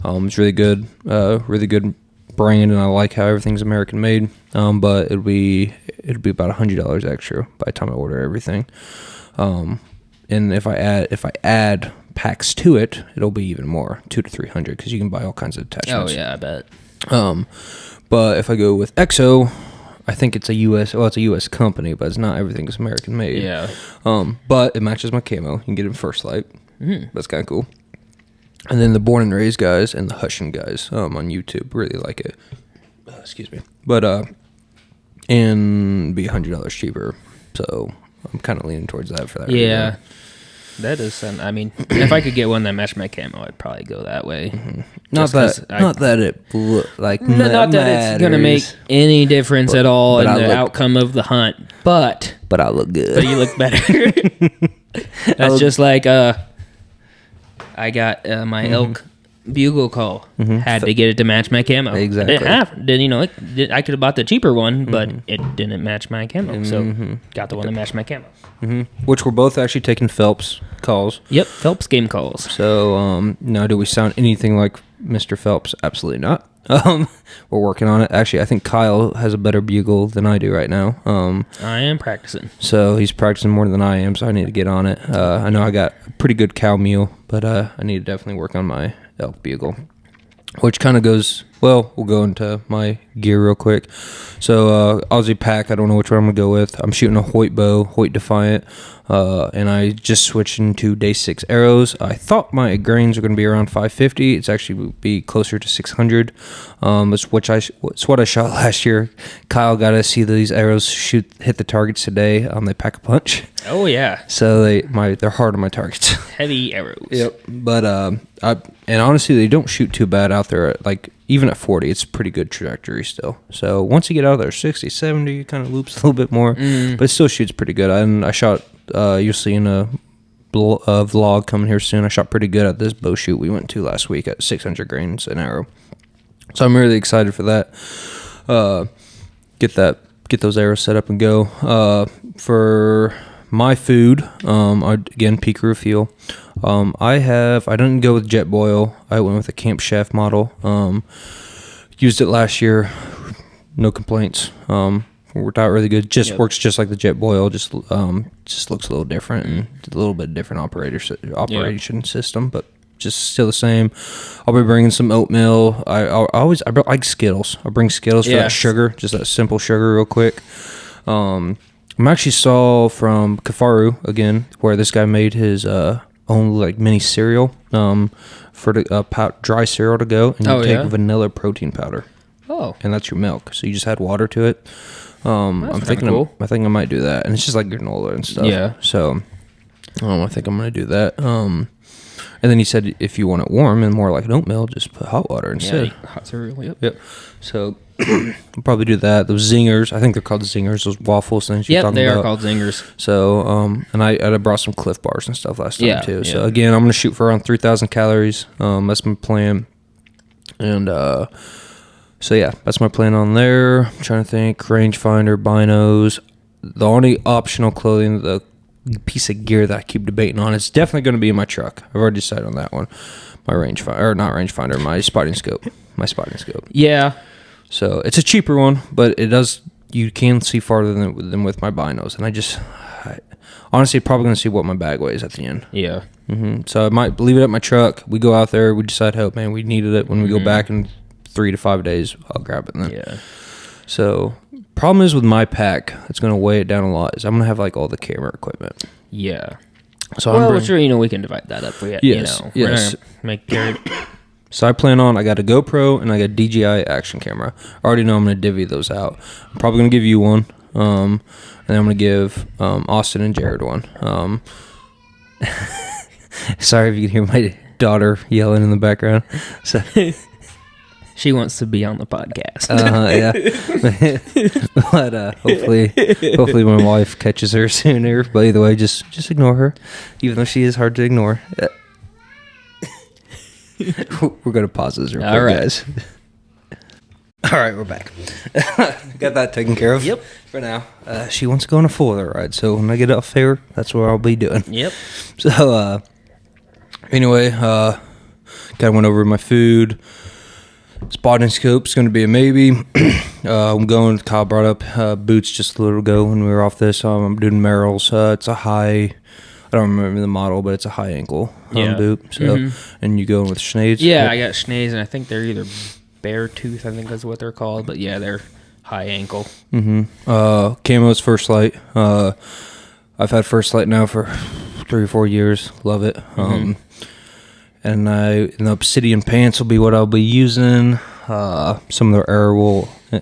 it's really good. Really good brand, and I like how everything's American made. But it'll be about $100 extra by the time I order everything. And if I add packs to it, it'll be even more, $200 to $300, because you can buy all kinds of Oh attachments. yeah, I bet. But if I go with EXO, I think it's a US company, but it's not everything is American made. Yeah. But it matches my camo. You can get it in First Light. That's kind of cool. And then the Born and Raised guys and the Hushin guys on YouTube really like it. Excuse me. But and be $100 cheaper. So I'm kind of leaning towards that for that reason. Yeah. That does sound. I mean, if I could get one that matched my camo, I'd probably go that way. Not Just that it like Not that it's gonna make any difference at all in the outcome of the hunt, but but I look good. you look better. That's just like I got my elk bugle call. Had to get it to match my camo. Exactly. I didn't have. Then I could have bought the cheaper one, but it didn't match my camo. So got the one that matched my camo. Which we're both actually taking Phelps calls. Yep, Phelps game calls. So now, do we sound anything like Mr. Phelps? Absolutely not. We're working on it. Actually, I think Kyle has a better bugle than I do right now. I am practicing. So he's practicing more than I am, so I need to get on it. I know I got a pretty good cow mule, but I need to definitely work on my elk bugle, which kind of goes, well, we'll go into my gear real quick. So Aussie pack, I don't know which one I'm going to go with. I'm shooting a Hoyt bow, Hoyt Defiant, and I just switched into day 6 arrows. I thought my grains are going to be around 550. It's actually be closer to 600. It's what I shot last year. Kyle got to see these arrows hit the targets today. They pack a punch. Oh yeah, So they're hard on my targets. heavy arrows. Yep. But and honestly, they don't shoot too bad out there. Like even at 40, it's pretty good trajectory still. So once you get out there 60, 70, it kind of loops a little bit more, but it still shoots pretty good. And I shot. You'll see in a vlog coming here soon. I shot pretty good at this bow shoot we went to last week at 600 grains an arrow. So I'm really excited for that. Get those arrows set up and go. For my food, again, Peak Refuel. I didn't go with jet boil. I went with a Camp Chef model. Used it last year. No complaints. Worked out really good. Works just like the jet boil. Just looks a little different and a little bit different operation system, but just still the same. I'll be bringing some oatmeal. I like Skittles. I'll bring Skittles for that sugar, just that simple sugar, real quick. I'm actually saw from Kafaru again, where this guy made his own like mini cereal for the dry cereal to go, and you take vanilla protein powder. Oh, and that's your milk. So you just add water to it. I'm thinking cool. I think I might do that, and it's just like granola and stuff. Yeah. So I think I'm gonna do that. And then he said if you want it warm and more like an oatmeal, just put hot water instead. Yeah, hot cereal. Yep. So I'll probably do that. Those zingers, I think they're called zingers. Those waffles things you're talking about. Yep, they are called zingers. So and I brought some Cliff Bars and stuff last time too. Yeah. So again, I'm gonna shoot for around 3,000 calories. That's my plan. And so yeah, that's my plan on there. I'm trying to think. Rangefinder, binos. The only optional clothing, the piece of gear that I keep debating on, it's definitely going to be in my truck. I've already decided on that one. My rangefinder, or not rangefinder, my spotting scope. Yeah. So it's a cheaper one, but you can see farther than with my binos. And I honestly probably going to see what my bag weighs at the end. Yeah. So I might leave it at my truck. We go out there. We decide, oh man, we needed it. When we go back in 3 to 5 days, I'll grab it then. Yeah. So problem is with my pack, it's going to weigh it down a lot, is I'm going to have like all the camera equipment. Yeah. So sure, we can divide that up. Yes. So I got a GoPro and I got a DJI action camera. I already know I'm going to divvy those out. I'm probably going to give you one. And then I'm going to give Austin and Jared one. Sorry if you can hear my daughter yelling in the background. So she wants to be on the podcast. Yeah. But hopefully my wife catches her sooner. But either way, just ignore her, even though she is hard to ignore. We're gonna pause this real quick, guys. All right, we're back. Got that taken care of. Yep. For now, she wants to go on a 4-wheeler ride, so when I get off here, that's what I'll be doing. Yep. So anyway, kind of went over my food. Spotting scope's going to be a maybe. I'm going. Kyle brought up boots just a little ago when we were off this. I'm doing Merrell's. It's a high. I don't remember the model, but it's a high ankle boot. So, and you go with Schneid's. Yeah, I got Schneid's, and I think they're either Bear Tooth. I think that's what they're called. But yeah, they're high ankle. Camo's First Light. I've had First Light now for 3 or 4 years. Love it. And the Obsidian pants will be what I'll be using. Some of the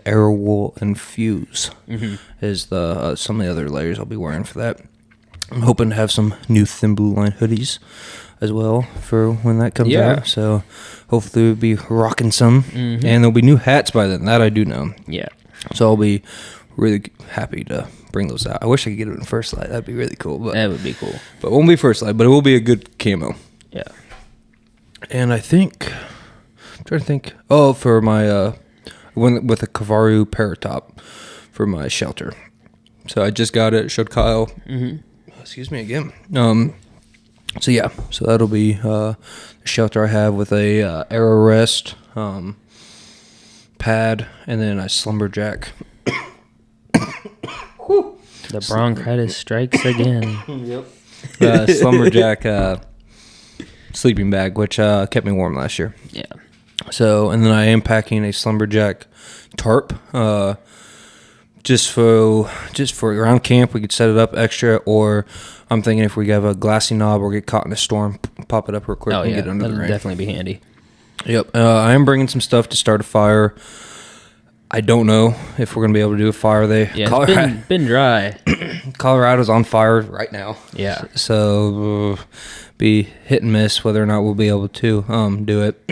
Airwool Infuse is some of the other layers I'll be wearing for that. I'm hoping to have some new Thin Blue Line hoodies as well for when that comes out. So hopefully we'll be rocking some. And there'll be new hats by then. That I do know. Yeah. So I'll be really happy to bring those out. I wish I could get it in First Light. That'd be really cool. But that would be cool. But it won't be First Light, but it will be a good camo. Yeah. And I think trying to think. Oh, for my I went with a Kavaru Paratop for my shelter. So I just got it. Showed Kyle. Excuse me again. So yeah, so that'll be the shelter I have with a arrow rest, pad, and then a slumberjack. The bronchitis strikes again. Yep. Slumberjack sleeping bag, which kept me warm last year. Yeah. So, and then I am packing a slumberjack tarp, just for around camp. We could set it up extra, or I'm thinking if we have a glassy knob or get caught in a storm, pop it up real quick and get it under the rain. Definitely be handy. Yep. I am bringing some stuff to start a fire. I don't know if we're gonna be able to do a fire. It's been dry. Colorado's on fire right now. Yeah. So be hit and miss whether or not we'll be able to do it.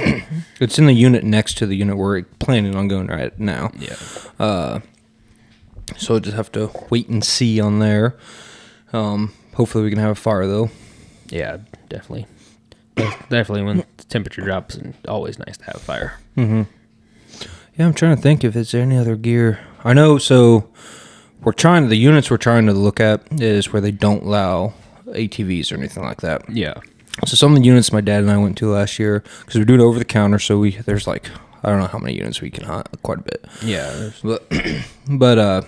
It's in the unit next to the unit we're planning on going right now. Yeah. So we'll just have to wait and see on there. Hopefully we can have a fire though. Yeah, definitely. Definitely when the temperature drops, and always nice to have a fire. Mm-hmm. Yeah, I'm trying to think if there's any other gear. I know, so the units we're trying to look at is where they don't allow ATVs or anything like that. Yeah. So some of the units my dad and I went to last year, because we're doing it over the counter, so there's like, I don't know how many units we can hunt, quite a bit. Yeah. But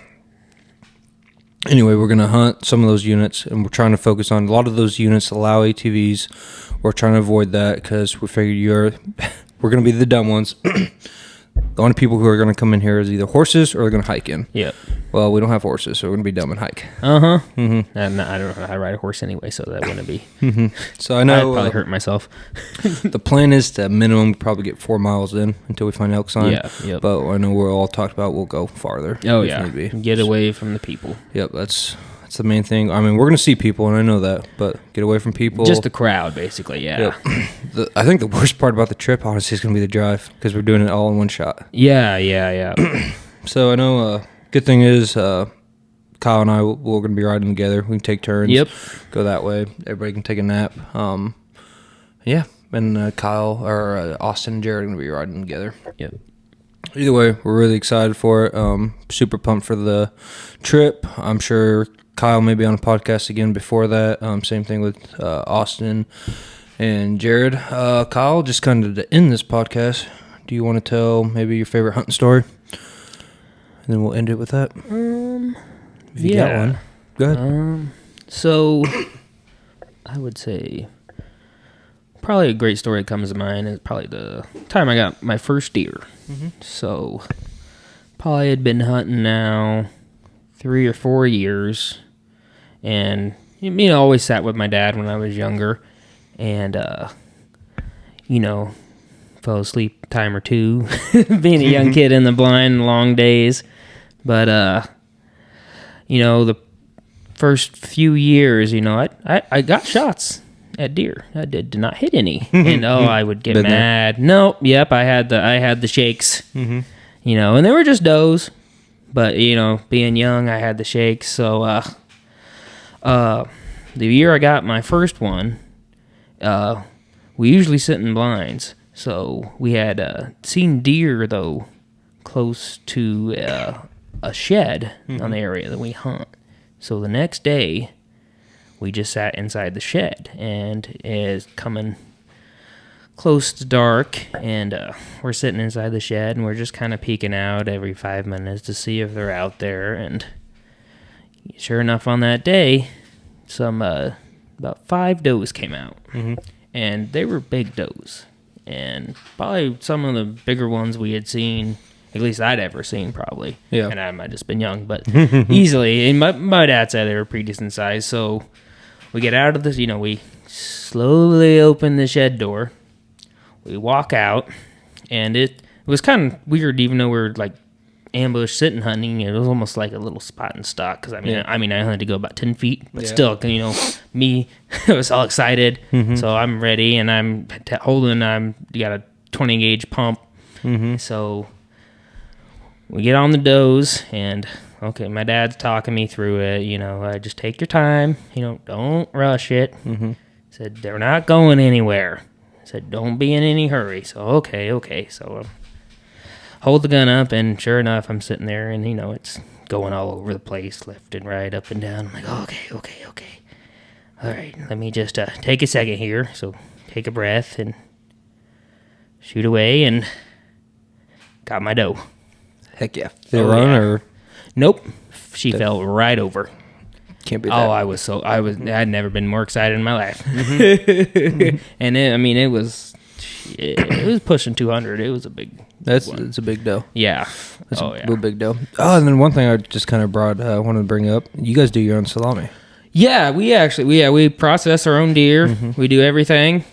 anyway, we're going to hunt some of those units, and we're trying to focus on a lot of those units allow ATVs. We're trying to avoid that because we figured we're going to be the dumb ones. The only people who are going to come in here is either horses or they're going to hike in. Yeah. Well, we don't have horses, so we're going to be dumb and hike. Uh-huh. Mm-hmm. And I don't know how to ride a horse anyway, so that wouldn't be. Mm-hmm. So I know I'd probably hurt myself. The plan is to minimum probably get 4 miles in until we find elk sign. Yeah. Yep. But I know we're all talked about we'll go farther. Oh, if yeah. need be. Get away from the people. Yep, that's the main thing. I mean, we're going to see people, and I know that, but get away from people. Just the crowd, basically, yeah. Yep. I think the worst part about the trip, honestly, is going to be the drive, because we're doing it all in one shot. Yeah. So I know good thing is Kyle and I, we're going to be riding together. We can take turns. Yep. Go that way. Everybody can take a nap. Yeah, and Kyle, or Austin and Jared are going to be riding together. Yep. Either way, we're really excited for it. Super pumped for the trip. I'm sure Kyle may be on a podcast again before that. Same thing with Austin and Jared. Kyle, just kind of to end this podcast, do you want to tell maybe your favorite hunting story? And then we'll end it with that. If you got one. Go ahead. So, I would say probably a great story that comes to mind is probably the time I got my first deer. Mm-hmm. So, probably had been hunting now 3 or 4 years, and I always sat with my dad when I was younger, and fell asleep a time or two, being a young kid in the blind, long days. But the first few years, I got shots at deer. I did not hit any, and I would get mad. Nope, yep, I had the shakes, and they were just does. But, being young, I had the shakes. So, the year I got my first one, we usually sit in blinds. So, we had seen deer, though, close to a shed on the area that we hunt. So, the next day, we just sat inside the shed. And it's coming close to dark, and we're sitting inside the shed, and we're just kind of peeking out every 5 minutes to see if they're out there. And sure enough, on that day, some about 5 does came out, and they were big does, and probably some of the bigger ones we had seen, at least I'd ever seen, probably. Yeah. And I might have just been young, but easily. And my dad said they were pretty decent size. So we get out of this, we slowly open the shed door. We walk out, and it was kind of weird, even though we were like ambush sitting hunting. It was almost like a little spot and stalk, because I hunted to go about 10 feet, but still, me, I was all excited, so I'm ready, and I'm holding. You got a 20 gauge pump, so we get on the does, and okay, my dad's talking me through it. Just take your time, don't rush it. Said they're not going anywhere. Said, don't be in any hurry. So, okay. So, hold the gun up, and sure enough, I'm sitting there, and, it's going all over the place, left and right, up and down. I'm like, okay. All right, let me just take a second here. So, take a breath and shoot away, and got my doe. Heck yeah. Did it run or? Nope. She fell right over. Can't be that. I'd never been more excited in my life. Mm-hmm. And it was pushing 200. It was a big one. It's a big doe. Yeah. That's a real big doe. Oh, and then one thing I just kind of wanted to bring up. You guys do your own salami. Yeah, we process our own deer. Mm-hmm. We do everything.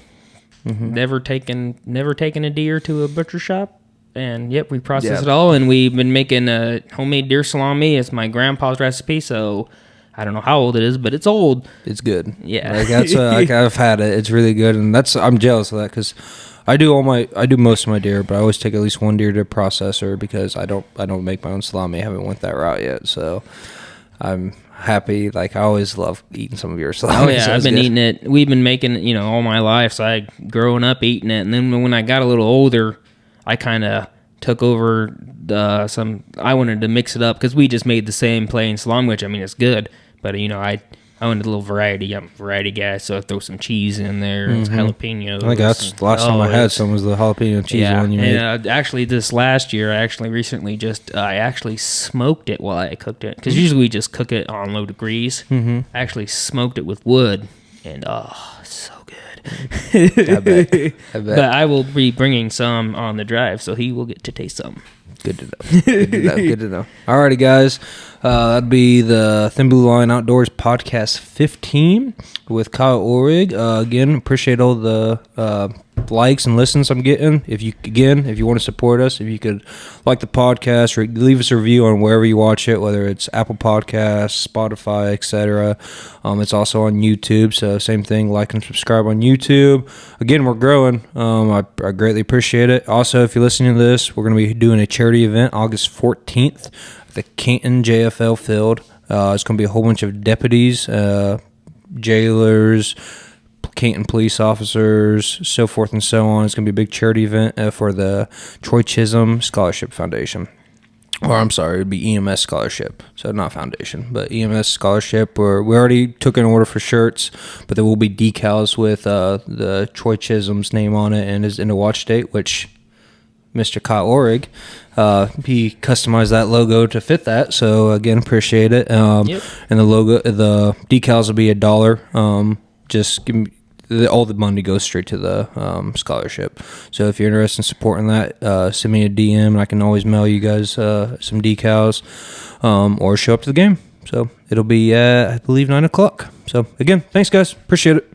Mm-hmm. Never taken a deer to a butcher shop. And yep, we process it all, and we've been making a homemade deer salami. It's my grandpa's recipe, so I don't know how old it is, but it's old. It's good. Yeah, like that's I've had it. It's really good, and I'm jealous of that because I do most of my deer, but I always take at least one deer to a processor because I don't make my own salami. I haven't went that route yet, so I'm happy. Like I always love eating some of your salami. Oh yeah, I've been eating it. We've been making it, all my life. So I growing up eating it, and then when I got a little older, I kind of took over I wanted to mix it up because we just made the same plain salami, which it's good, but I wanted a little variety. I'm a variety guy, so I throw some cheese in there, and jalapenos. I think that's the last time I had some was the jalapeno cheese one you made. And actually, this last year, I actually smoked it while I cooked it because usually we just cook it on low degrees. Mm-hmm. I actually smoked it with wood, and so good. I bet. But I will be bringing some on the drive, so he will get to taste some. Good to know. Good to know. Alrighty, guys. That'd be the Thin Blue Line Outdoors Podcast 15 with Kyle Orwig. Again, appreciate all the likes and listens I'm getting. If you want to support us, if you could like the podcast or leave us a review on wherever you watch it, whether it's Apple Podcasts, Spotify, etc. It's also on YouTube, so same thing, like and subscribe on YouTube. Again, we're growing. I greatly appreciate it. Also, if you're listening to this, we're going to be doing a charity event August 14th at the Canton JFL field. It's going to be a whole bunch of deputies, jailers, Canton police officers, so forth and so on. It's going to be a big charity event for the Troy Chisholm Scholarship Foundation. Or I'm sorry, it would be EMS Scholarship. So not foundation, but EMS Scholarship. We already took an order for shirts, but there will be decals with the Troy Chisholm's name on it and his watch date, which Mr. Kyle Orwig, he customized that logo to fit that. So again, appreciate it. Yep. And the decals will be $1. Just give me. All the money goes straight to the scholarship. So if you're interested in supporting that, send me a DM, and I can always mail you guys some decals or show up to the game. So it'll be at, I believe, 9 o'clock. So again, thanks, guys. Appreciate it.